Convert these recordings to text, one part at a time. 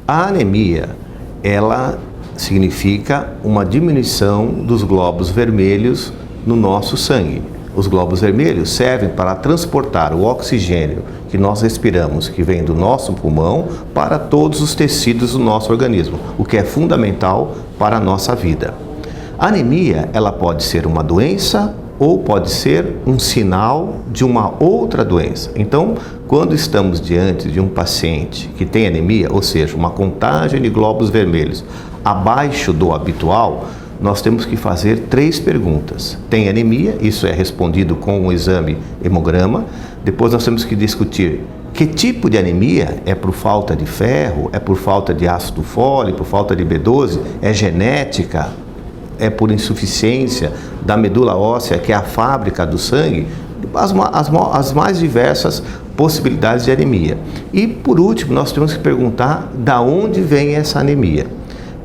A anemia, ela significa uma diminuição dos glóbulos vermelhos no nosso sangue. Os glóbulos vermelhos servem para transportar o oxigênio que nós respiramos, que vem do nosso pulmão, para todos os tecidos do nosso organismo, o que é fundamental para a nossa vida. A anemia, ela pode ser uma doença ou pode ser um sinal de uma outra doença. Então, quando estamos diante de um paciente que tem anemia, ou seja, uma contagem de glóbulos vermelhos abaixo do habitual, nós temos que fazer 3 perguntas. Tem anemia? Isso é respondido com um exame hemograma. Depois nós temos que discutir que tipo de anemia, é por falta de ferro, é por falta de ácido fólico, por falta de B12, é genética, é por insuficiência da medula óssea, que é a fábrica do sangue, as mais diversas possibilidades de anemia. E por último, nós temos que perguntar da onde vem essa anemia.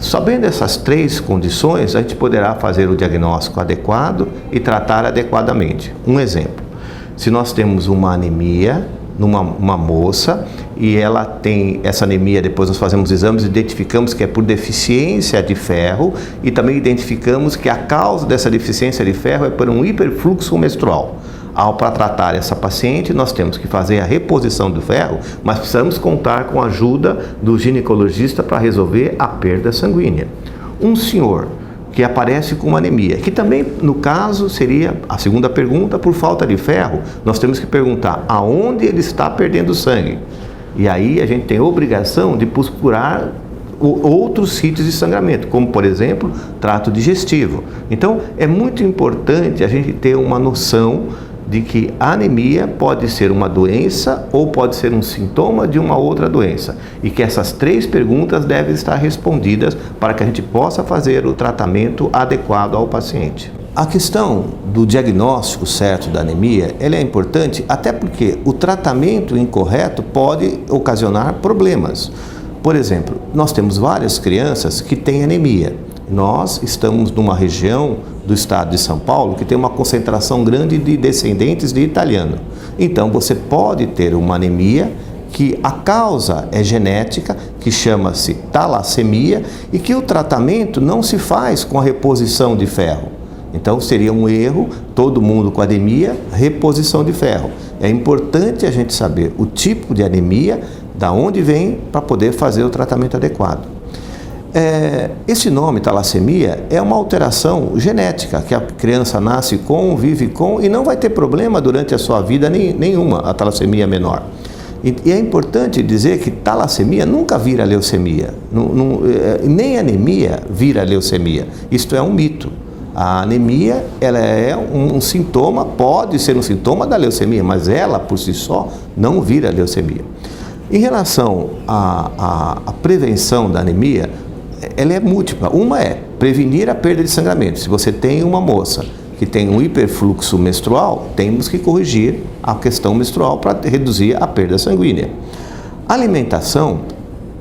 Sabendo essas 3 condições, a gente poderá fazer o diagnóstico adequado e tratar adequadamente. Um exemplo, se nós temos uma anemia numa moça e ela tem essa anemia, depois nós fazemos exames e identificamos que é por deficiência de ferro e também identificamos que a causa dessa deficiência de ferro é por um hiperfluxo menstrual. Para tratar essa paciente, nós temos que fazer a reposição do ferro, mas precisamos contar com a ajuda do ginecologista para resolver a perda sanguínea. Um senhor que aparece com uma anemia, que também, no caso, seria a segunda pergunta, por falta de ferro, nós temos que perguntar aonde ele está perdendo sangue. E aí a gente tem a obrigação de procurar outros sítios de sangramento, como, por exemplo, trato digestivo. Então, é muito importante a gente ter uma noção de que a anemia pode ser uma doença ou pode ser um sintoma de uma outra doença e que essas 3 perguntas devem estar respondidas para que a gente possa fazer o tratamento adequado ao paciente. A questão do diagnóstico certo da anemia, ela é importante até porque o tratamento incorreto pode ocasionar problemas. Por exemplo, nós temos várias crianças que têm anemia. Nós estamos numa região do estado de São Paulo que tem uma concentração grande de descendentes de italiano. Então, você pode ter uma anemia que a causa é genética, que chama-se talassemia e que o tratamento não se faz com a reposição de ferro. Então, seria um erro, todo mundo com anemia, reposição de ferro. É importante a gente saber o tipo de anemia, da onde vem, para poder fazer o tratamento adequado. Esse nome, talassemia, é uma alteração genética, que a criança nasce com, vive com e não vai ter problema durante a sua vida nenhuma, a talassemia menor. E é importante dizer que talassemia nunca vira leucemia, nem anemia vira leucemia. Isto é um mito. A anemia, ela é um sintoma, pode ser um sintoma da leucemia, mas ela, por si só, não vira leucemia. Em relação à prevenção da anemia, ela é múltipla. Uma é prevenir a perda de sangramento. Se você tem uma moça que tem um hiperfluxo menstrual, temos que corrigir a questão menstrual para reduzir a perda sanguínea. A alimentação,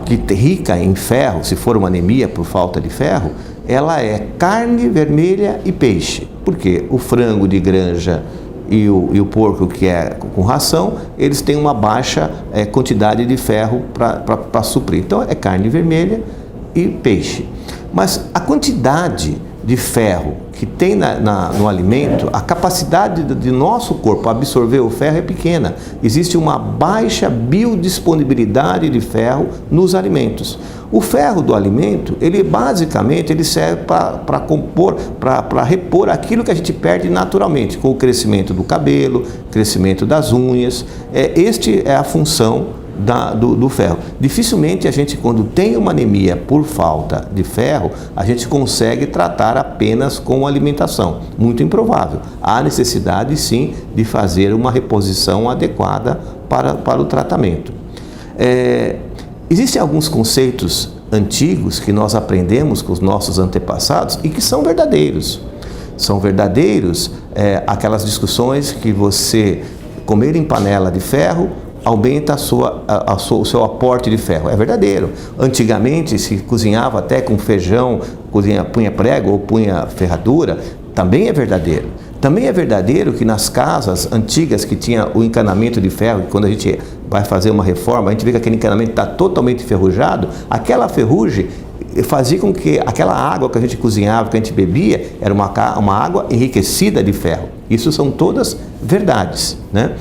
que é rica em ferro, se for uma anemia por falta de ferro, ela é carne vermelha e peixe. Porque o frango de granja e o porco que é com ração, eles têm uma baixa quantidade de ferro para suprir. Então é carne vermelha e peixe. Mas a quantidade de ferro que tem no alimento, a capacidade de nosso corpo absorver o ferro é pequena. Existe uma baixa biodisponibilidade de ferro nos alimentos. O ferro do alimento, ele basicamente serve para compor, para repor aquilo que a gente perde naturalmente, com o crescimento do cabelo, crescimento das unhas. Este é a função do ferro. Dificilmente a gente, quando tem uma anemia por falta de ferro, a gente consegue tratar apenas com alimentação. Muito improvável. Há necessidade, sim, de fazer uma reposição adequada para o tratamento. Existem alguns conceitos antigos que nós aprendemos com os nossos antepassados e que são verdadeiros. São verdadeiros aquelas discussões que você comer em panela de ferro aumenta o seu aporte de ferro. É verdadeiro. Antigamente se cozinhava até com feijão, punha prego ou punha ferradura, também é verdadeiro. Também é verdadeiro que nas casas antigas que tinha o encanamento de ferro, que quando a gente vai fazer uma reforma, a gente vê que aquele encanamento está totalmente enferrujado, aquela ferrugem fazia com que aquela água que a gente cozinhava, que a gente bebia, era uma água enriquecida de ferro. Isso são todas verdades, né?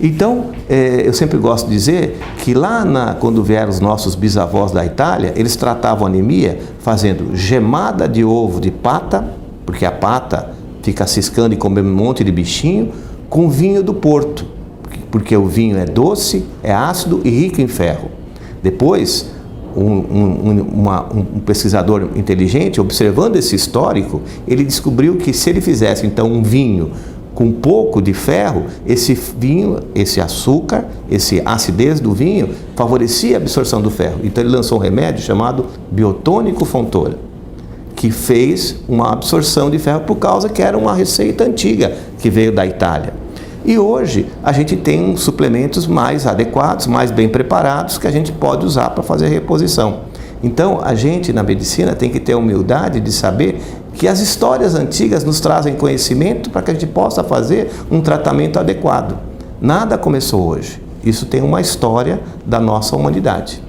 Então, eu sempre gosto de dizer que lá quando vieram os nossos bisavós da Itália, eles tratavam a anemia fazendo gemada de ovo de pata, porque a pata fica ciscando e comendo um monte de bichinho, com vinho do Porto, porque o vinho é doce, é ácido e rico em ferro. Depois, um pesquisador inteligente, observando esse histórico, ele descobriu que se ele fizesse então um vinho com pouco de ferro, esse vinho, esse açúcar, essa acidez do vinho, favorecia a absorção do ferro. Então ele lançou um remédio chamado biotônico Fontoura, que fez uma absorção de ferro por causa que era uma receita antiga que veio da Itália. E hoje a gente tem suplementos mais adequados, mais bem preparados, que a gente pode usar para fazer a reposição. Então a gente na medicina tem que ter a humildade de saber que as histórias antigas nos trazem conhecimento para que a gente possa fazer um tratamento adequado. Nada começou hoje. Isso tem uma história da nossa humanidade.